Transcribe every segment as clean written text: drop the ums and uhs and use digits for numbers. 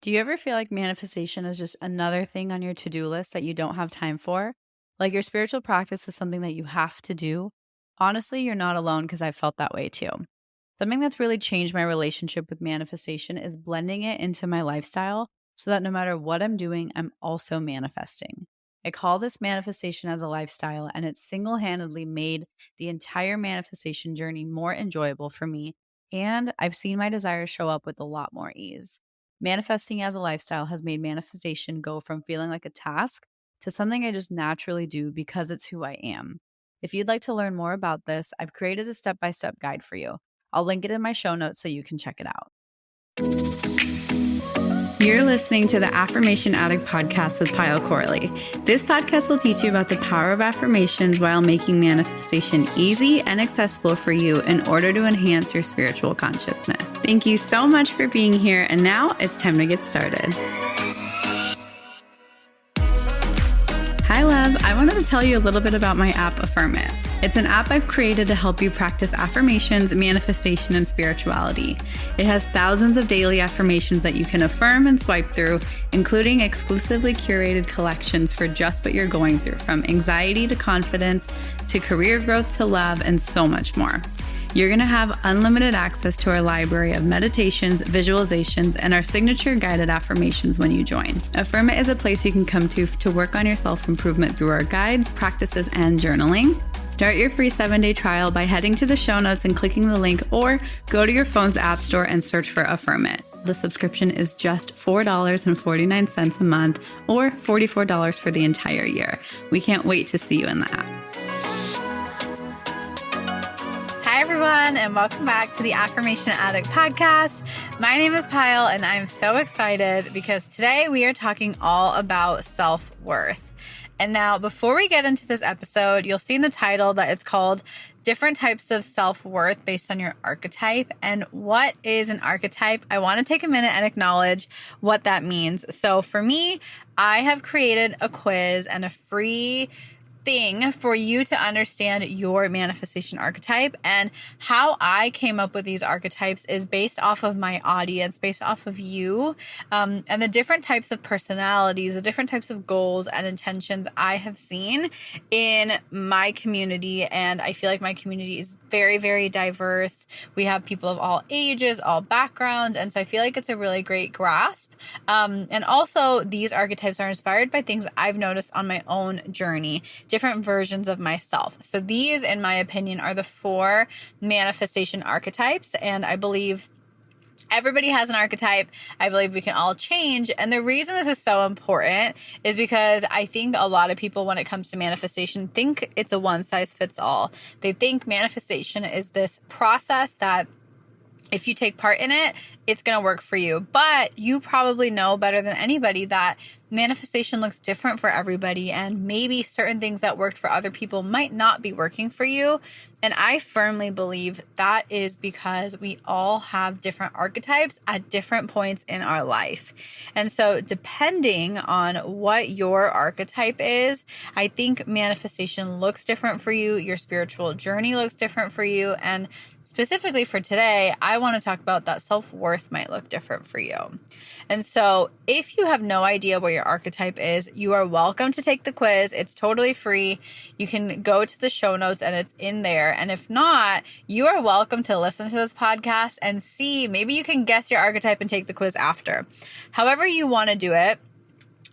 Do you ever feel like manifestation is just another thing on your to-do list that you don't have time for? Like your spiritual practice is something that you have to do? Honestly, you're not alone because I felt that way too. Something that's really changed my relationship with manifestation is blending it into my lifestyle so that no matter what I'm doing, I'm also manifesting. I call this manifestation as a lifestyle, and it's single handedly made the entire manifestation journey more enjoyable for me. And I've seen my desires show up with a lot more ease. Manifesting as a lifestyle has made manifestation go from feeling like a task to something I just naturally do because it's who I am. If you'd like to learn more about this, I've created a step by step guide for you. I'll link it in my show notes so you can check it out. You're listening to the Affirmation Addict podcast with Pyle Corley. This podcast will teach you about the power of affirmations while making manifestation easy and accessible for you in order to enhance your spiritual consciousness. Thank you so much for being here, and now it's time to get started. Hi, love. I wanted to tell you a little bit about my app, Affirm It. It's an app I've created to help you practice affirmations, manifestation, and spirituality. It has thousands of daily affirmations that you can affirm and swipe through, including exclusively curated collections for just what you're going through, from anxiety to confidence, to career growth to love, and so much more. You're going to have unlimited access to our library of meditations, visualizations, and our signature guided affirmations when you join. Affirm It is a place you can come to work on your self-improvement through our guides, practices, and journaling. Start your free 7-day trial by heading to the show notes and clicking the link, or go to your phone's app store and search for Affirm It. The subscription is just $4.49 a month, or $44 for the entire year. We can't wait to see you in the app. Hi, everyone, and welcome back to the Affirmation Addict podcast. My name is Pyle, and I'm so excited because today we are talking all about self-worth. And now, before we get into this episode, you'll see in the title that it's called Different Types of Self-Worth Based on Your Archetype. And what is an archetype? I want to take a minute and acknowledge what that means. So for me, I have created a quiz and a free thing for you to understand your manifestation archetype. And how I came up with these archetypes is based off of my audience, based off of you, and the different types of personalities, the different types of goals and intentions I have seen in my community. And I feel like my community is very, very diverse. We have people of all ages, all backgrounds. And so I feel like it's a really great grasp. And also these archetypes are inspired by things I've noticed on my own journey, different versions of myself. So these, in my opinion, are the 4 manifestation archetypes. And I believe everybody has an archetype. I believe we can all change. And the reason this is so important is because I think a lot of people, when it comes to manifestation, think it's a one size fits all. They think manifestation is this process that if you take part in it, it's going to work for you. But you probably know better than anybody that manifestation looks different for everybody, and maybe certain things that worked for other people might not be working for you. And I firmly believe that is because we all have different archetypes at different points in our life. And so depending on what your archetype is, I think manifestation looks different for you. Your spiritual journey looks different for you. And specifically for today, I want to talk about that self-worth might look different for you. And so if you have no idea what your archetype is, you are welcome to take the quiz. It's totally free. You can go to the show notes and it's in there. And if not, you are welcome to listen to this podcast and see, maybe you can guess your archetype and take the quiz after. However you want to do it.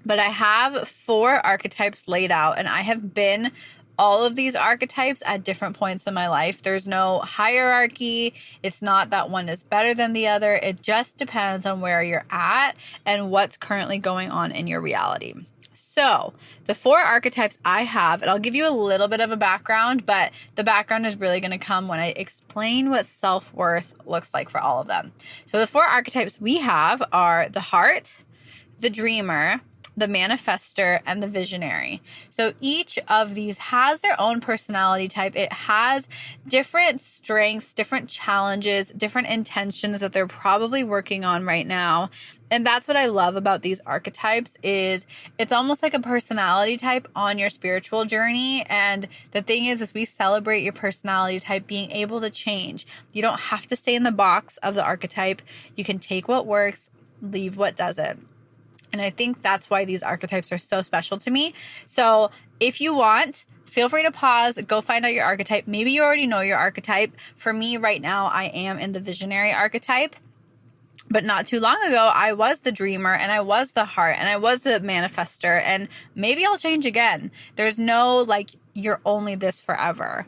But I have 4 archetypes laid out, and I have been all of these archetypes at different points in my life. There's no hierarchy. It's not that one is better than the other. It just depends on where you're at and what's currently going on in your reality. So the 4 archetypes I have, and I'll give you a little bit of a background, but the background is really going to come when I explain what self-worth looks like for all of them. So the 4 archetypes we have are the heart, the dreamer, the manifester, and the visionary. So each of these has their own personality type. It has different strengths, different challenges, different intentions that they're probably working on right now. And that's what I love about these archetypes is it's almost like a personality type on your spiritual journey. And the thing is we celebrate your personality type being able to change. You don't have to stay in the box of the archetype. You can take what works, leave what doesn't. And I think that's why these archetypes are so special to me. So if you want, feel free to pause, go find out your archetype. Maybe you already know your archetype. For me right now, I am in the visionary archetype. But not too long ago, I was the dreamer and I was the heart and I was the manifester. And maybe I'll change again. There's no like, you're only this forever.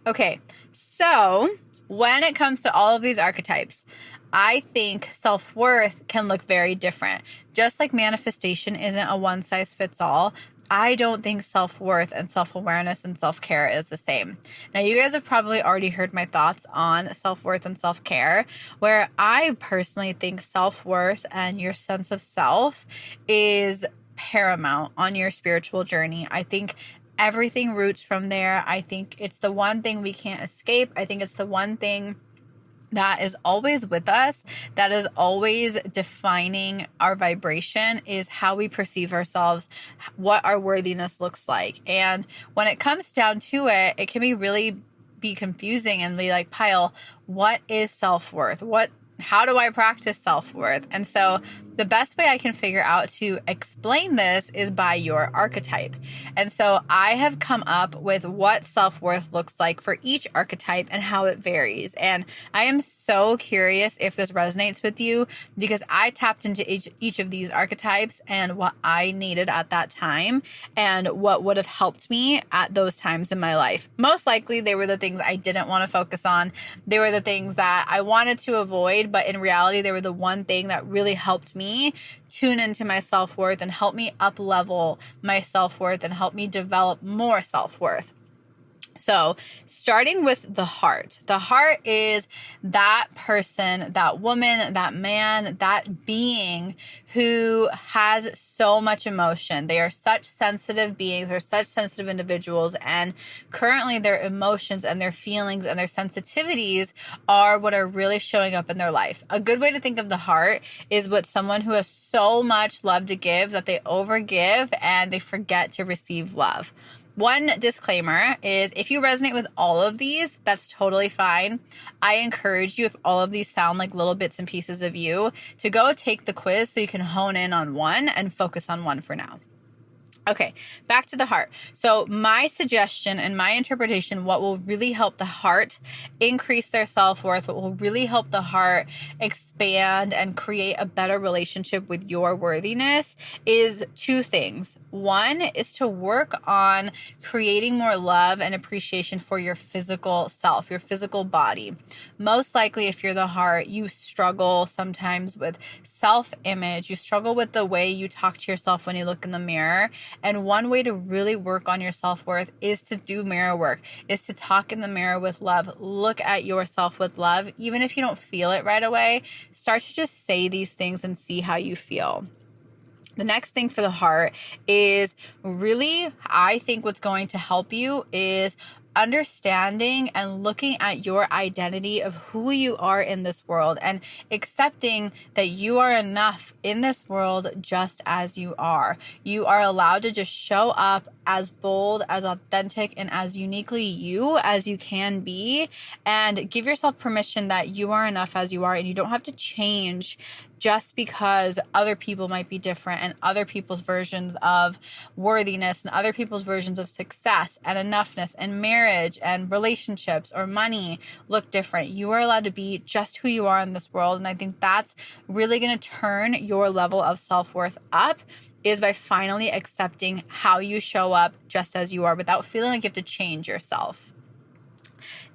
Okay, so when it comes to all of these archetypes, I think self-worth can look very different. Just like manifestation isn't a one-size-fits-all, I don't think self-worth and self-awareness and self-care is the same. Now, you guys have probably already heard my thoughts on self-worth and self-care, where I personally think self-worth and your sense of self is paramount on your spiritual journey. I think everything roots from there. I think it's the one thing we can't escape. I think it's the one thing that is always with us, that is always defining our vibration, is how we perceive ourselves, what our worthiness looks like. And when it comes down to it, it can be confusing and be like, Pyle, what is self-worth? How do I practice self-worth? And so the best way I can figure out to explain this is by your archetype. And so I have come up with what self-worth looks like for each archetype and how it varies. And I am so curious if this resonates with you, because I tapped into each of these archetypes and what I needed at that time and what would have helped me at those times in my life. Most likely they were the things I didn't want to focus on. They were the things that I wanted to avoid, but in reality, they were the one thing that really helped me tune into my self-worth and help me up level my self-worth and help me develop more self-worth. So starting with the heart is that person, that woman, that man, that being who has so much emotion. They are such sensitive beings. They're such sensitive individuals. And currently their emotions and their feelings and their sensitivities are what are really showing up in their life. A good way to think of the heart is with someone who has so much love to give that they overgive and they forget to receive love. One disclaimer is if you resonate with all of these, that's totally fine. I encourage you, if all of these sound like little bits and pieces of you, to go take the quiz so you can hone in on one and focus on one for now. Okay, back to the heart. So my suggestion and my interpretation, what will really help the heart increase their self-worth, what will really help the heart expand and create a better relationship with your worthiness is two things. One is to work on creating more love and appreciation for your physical self, your physical body. Most likely, if you're the heart, you struggle sometimes with self-image. You struggle with the way you talk to yourself when you look in the mirror. And one way to really work on your self-worth is to do mirror work, is to talk in the mirror with love. Look at yourself with love. Even if you don't feel it right away, start to just say these things and see how you feel. The next thing for the heart is really, I think what's going to help you is understanding and looking at your identity of who you are in this world and accepting that you are enough in this world just as you are. You are allowed to just show up as bold, as authentic, and as uniquely you as you can be, and give yourself permission that you are enough as you are and you don't have to change just because other people might be different and other people's versions of worthiness and other people's versions of success and enoughness and marriage and relationships or money look different. You are allowed to be just who you are in this world. And I think that's really going to turn your level of self-worth up, is by finally accepting how you show up just as you are without feeling like you have to change yourself.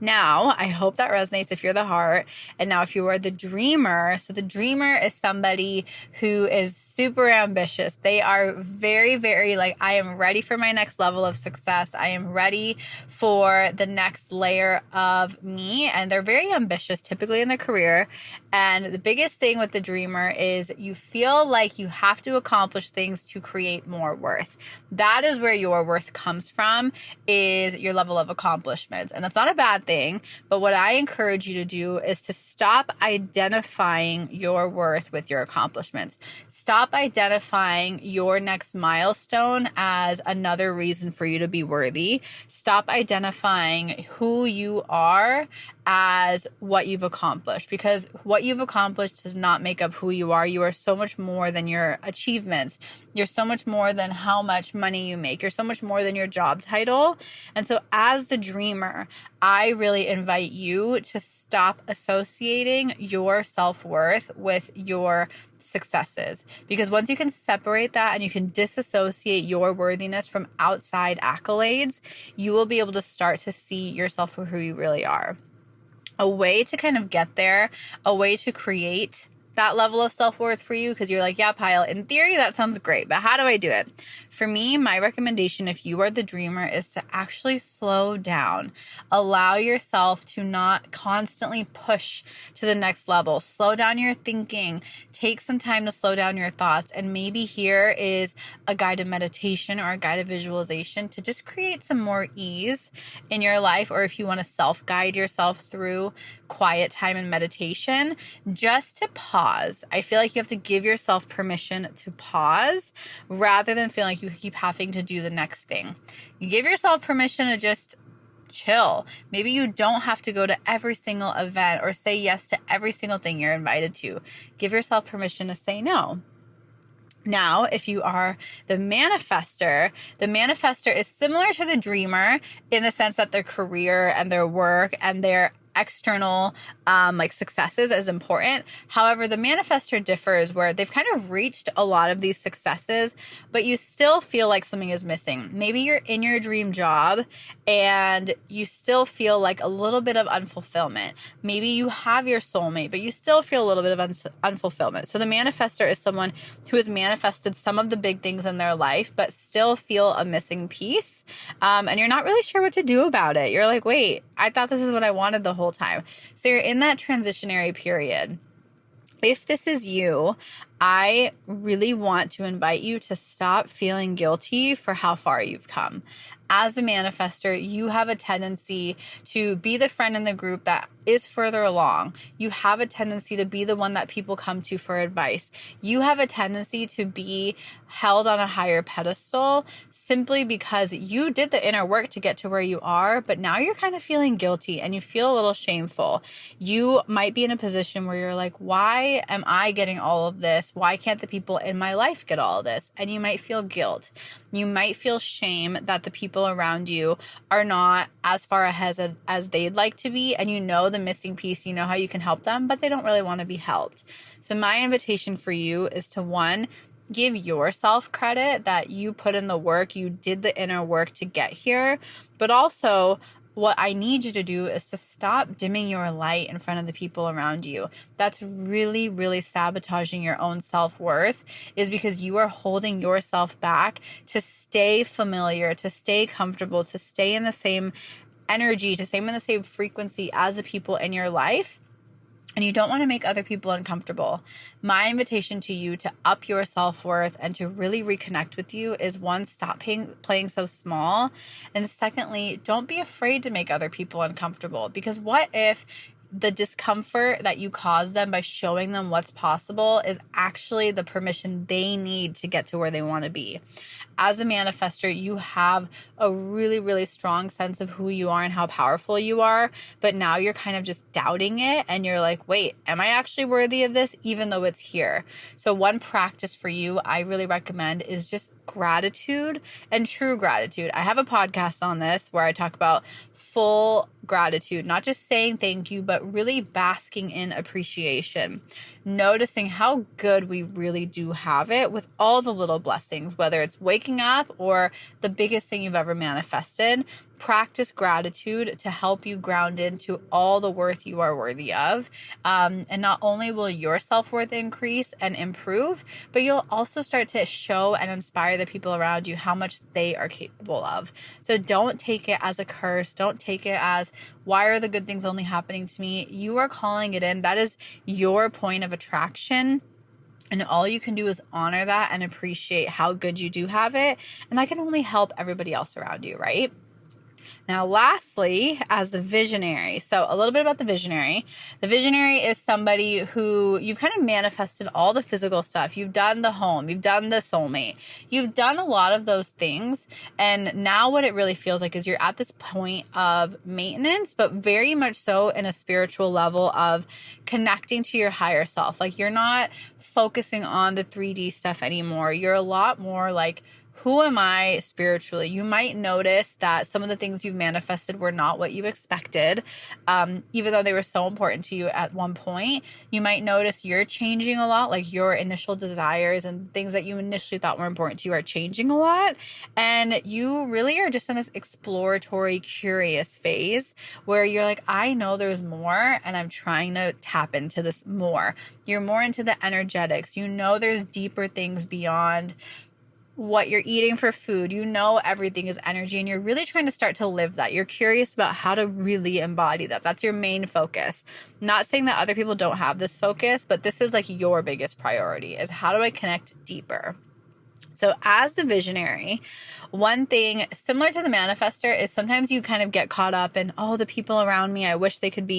Now, I hope that resonates if you're the heart. And now if you are the dreamer, so the dreamer is somebody who is super ambitious. They are very, very like, I am ready for my next level of success. I am ready for the next layer of me. And they're very ambitious, typically in their career. And the biggest thing with the dreamer is you feel like you have to accomplish things to create more worth. That is where your worth comes from, is your level of accomplishments. And that's not a bad thing, but what I encourage you to do is to stop identifying your worth with your accomplishments. Stop identifying your next milestone as another reason for you to be worthy. Stop identifying who you are as what you've accomplished, because what you've accomplished does not make up who you are. You are so much more than your achievements. You're so much more than how much money you make. You're so much more than your job title. And so as the dreamer, I really invite you to stop associating your self-worth with your successes, because once you can separate that and you can disassociate your worthiness from outside accolades, you will be able to start to see yourself for who you really are. A way to kind of get there, a way to create that level of self-worth for you, because you're like, yeah, Pyle, in theory, that sounds great, but how do I do it? For me, my recommendation, if you are the dreamer, is to actually slow down. Allow yourself to not constantly push to the next level. Slow down your thinking. Take some time to slow down your thoughts. And maybe here is a guided meditation or a guided visualization to just create some more ease in your life. Or if you want to self-guide yourself through quiet time and meditation, just to pause. I feel like you have to give yourself permission to pause rather than feeling like you keep having to do the next thing. You give yourself permission to just chill. Maybe you don't have to go to every single event or say yes to every single thing you're invited to. Give yourself permission to say no. Now, if you are the manifester is similar to the dreamer in the sense that their career and their work and their external successes is important. However, the manifestor differs where they've kind of reached a lot of these successes, but you still feel like something is missing. Maybe you're in your dream job and you still feel like a little bit of unfulfillment. Maybe you have your soulmate, but you still feel a little bit of unfulfillment. So the manifestor is someone who has manifested some of the big things in their life, but still feel a missing piece. And you're not really sure what to do about it. You're like, wait, I thought this is what I wanted the whole time. So you're in that transitionary period. If this is you, I really want to invite you to stop feeling guilty for how far you've come. As a manifestor, you have a tendency to be the friend in the group that is further along. You have a tendency to be the one that people come to for advice. You have a tendency to be held on a higher pedestal simply because you did the inner work to get to where you are, but now you're kind of feeling guilty and you feel a little shameful. You might be in a position where you're like, why am I getting all of this? Why can't the people in my life get all of this? And you might feel guilt. You might feel shame that the people around you are not as far ahead as they'd like to be, and you know the missing piece, you know how you can help them, but they don't really want to be helped. So my invitation for you is to, one, give yourself credit that you put in the work, you did the inner work to get here, but also what I need you to do is to stop dimming your light in front of the people around you. That's really, really sabotaging your own self-worth, is because you are holding yourself back to stay familiar, to stay comfortable, to stay in the same energy, to stay in the same frequency as the people in your life. And you don't want to make other people uncomfortable. My invitation to you to up your self-worth and to really reconnect with you is, one, stop playing so small. And secondly, don't be afraid to make other people uncomfortable. Because what if the discomfort that you cause them by showing them what's possible is actually the permission they need to get to where they want to be? As a manifestor, you have a really, really strong sense of who you are and how powerful you are, but now you're kind of just doubting it and you're like, wait, am I actually worthy of this even though it's here? So one practice for you I really recommend is just gratitude and true gratitude. I have a podcast on this where I talk about full gratitude, not just saying thank you, but really basking in appreciation, noticing how good we really do have it with all the little blessings, whether it's waking up or the biggest thing you've ever manifested. Practice gratitude to help you ground into all the worth you are worthy of. And not only will your self-worth increase and improve, but you'll also start to show and inspire the people around you how much they are capable of. So don't take it as a curse. Don't take it as, why are the good things only happening to me? You are calling it in. That is your point of attraction. And all you can do is honor that and appreciate how good you do have it. And that can only help everybody else around you, right? Now, lastly, as a visionary. So a little bit about the visionary. The visionary is somebody who you've kind of manifested all the physical stuff. You've done the home, you've done the soulmate, you've done a lot of those things. And now what it really feels like is you're at this point of maintenance, but very much so in a spiritual level of connecting to your higher self. Like you're not focusing on the 3D stuff anymore. You're a lot more like, who am I spiritually? You might notice that some of the things you've manifested were not what you expected, even though they were so important to you at one point. You might notice you're changing a lot, like your initial desires and things that you initially thought were important to you are changing a lot. And you really are just in this exploratory, curious phase where you're like, I know there's more and I'm trying to tap into this more. You're more into the energetics. You know there's deeper things beyond what you're eating for food. You know everything is energy and you're really trying to start to live that. You're curious about how to really embody that. That's your main focus. Not saying that other people don't have this focus, but this is like your biggest priority is how do I connect deeper? So as the visionary, one thing similar to the manifester is sometimes you kind of get caught up in, oh, the people around me, I wish they could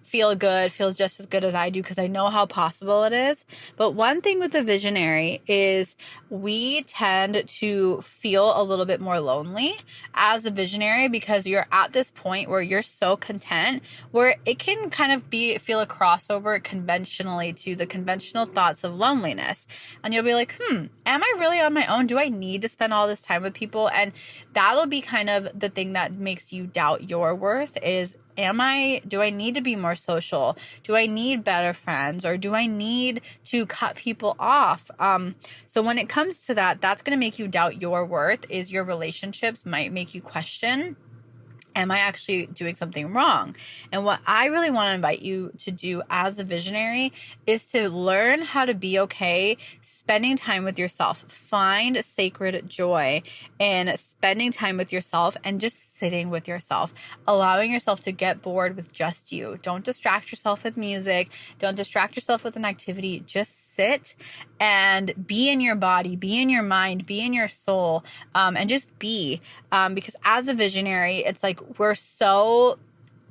feel good, feel just as good as I do because I know how possible it is. But one thing with the visionary is we tend to feel a little bit more lonely as a visionary because you're at this point where you're so content where it can kind of feel a crossover conventionally to the conventional thoughts of loneliness. And you'll be like, am I really on my own? Do I need to spend all this time with people? And that'll be kind of the thing that makes you doubt your worth is, do I need to be more social? Do I need better friends? Or do I need to cut people off? So when it comes to that, that's going to make you doubt your worth. Is your relationships might make you question, am I actually doing something wrong? And what I really want to invite you to do as a visionary is to learn how to be okay spending time with yourself. Find sacred joy in spending time with yourself and just sitting with yourself, allowing yourself to get bored with just you. Don't distract yourself with music. Don't distract yourself with an activity. Just sit and be in your body, be in your mind, be in your soul, and just be. Because as a visionary, it's like we're so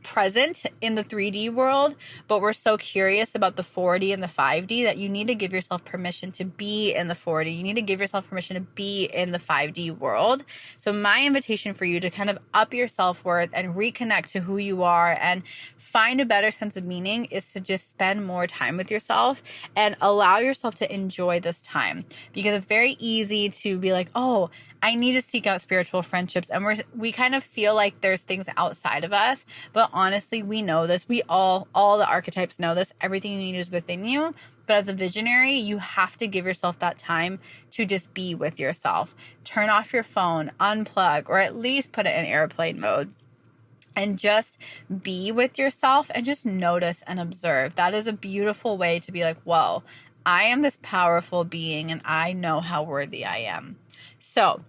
present in the 3D world, but we're so curious about the 4D and the 5D that you need to give yourself permission to be in the 4D. You need to give yourself permission to be in the 5D world. So my invitation for you to kind of up your self-worth and reconnect to who you are and find a better sense of meaning is to just spend more time with yourself and allow yourself to enjoy this time, because it's very easy to be like, oh, I need to seek out spiritual friendships. And we kind of feel like there's things outside of us, but honestly, we know this. We all the archetypes know this. Everything you need is within you. But as a visionary, you have to give yourself that time to just be with yourself. Turn off your phone, unplug, or at least put it in airplane mode. And just be with yourself and just notice and observe. That is a beautiful way to be like, whoa, I am this powerful being and I know how worthy I am. So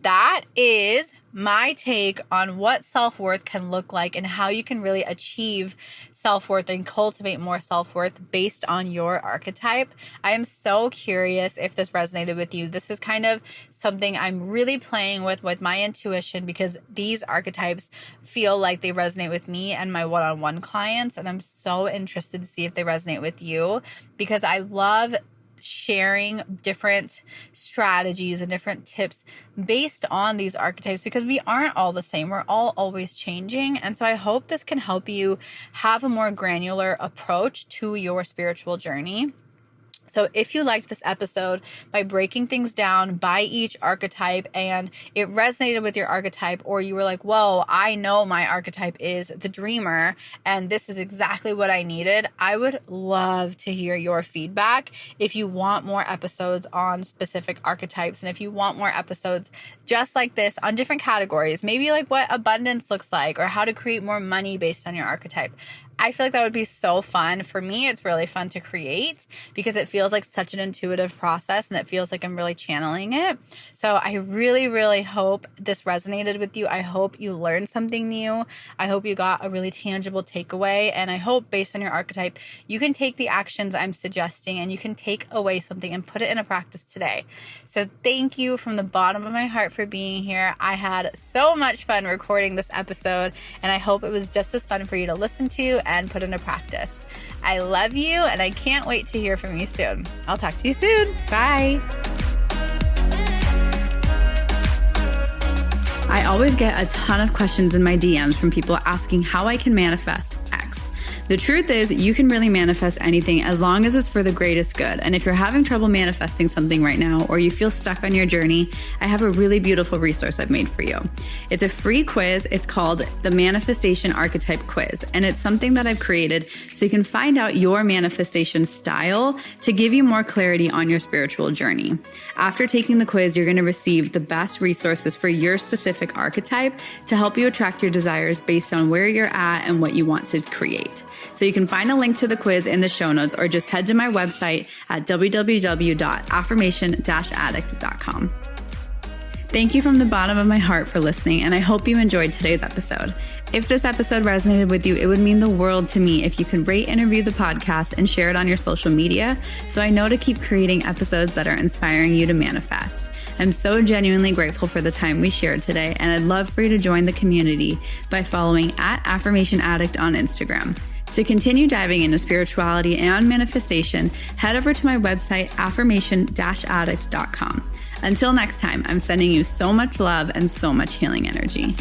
that is my take on what self-worth can look like and how you can really achieve self-worth and cultivate more self-worth based on your archetype. I am so curious if this resonated with you. This is kind of something I'm really playing with my intuition, because these archetypes feel like they resonate with me and my one-on-one clients. And I'm so interested to see if they resonate with you, because I love sharing different strategies and different tips based on these archetypes, because we aren't all the same. We're all always changing. And so I hope this can help you have a more granular approach to your spiritual journey. So if you liked this episode by breaking things down by each archetype and it resonated with your archetype, or you were like, whoa, I know my archetype is the dreamer and this is exactly what I needed, I would love to hear your feedback. If you want more episodes on specific archetypes, and if you want more episodes just like this on different categories, maybe like what abundance looks like or how to create more money based on your archetype, I feel like that would be so fun. For me, it's really fun to create because it feels like such an intuitive process and it feels like I'm really channeling it. So I really, really hope this resonated with you. I hope you learned something new. I hope you got a really tangible takeaway. And I hope based on your archetype, you can take the actions I'm suggesting and you can take away something and put it in a practice today. So thank you from the bottom of my heart for being here. I had so much fun recording this episode and I hope it was just as fun for you to listen to and put into practice. I love you and I can't wait to hear from you soon. I'll talk to you soon. Bye. I always get a ton of questions in my DMs from people asking how I can manifest X. The truth is, you can really manifest anything as long as it's for the greatest good. And if you're having trouble manifesting something right now, or you feel stuck on your journey, I have a really beautiful resource I've made for you. It's a free quiz. It's called the Manifestation Archetype Quiz. And it's something that I've created so you can find out your manifestation style to give you more clarity on your spiritual journey. After taking the quiz, you're going to receive the best resources for your specific archetype to help you attract your desires based on where you're at and what you want to create. So you can find a link to the quiz in the show notes or just head to my website at www.affirmation-addict.com. Thank you from the bottom of my heart for listening, and I hope you enjoyed today's episode. If this episode resonated with you, it would mean the world to me if you could rate and review the podcast and share it on your social media so I know to keep creating episodes that are inspiring you to manifest. I'm so genuinely grateful for the time we shared today, and I'd love for you to join the community by following @AffirmationAddict on Instagram. To continue diving into spirituality and manifestation, head over to my website, affirmation-addict.com. Until next time, I'm sending you so much love and so much healing energy.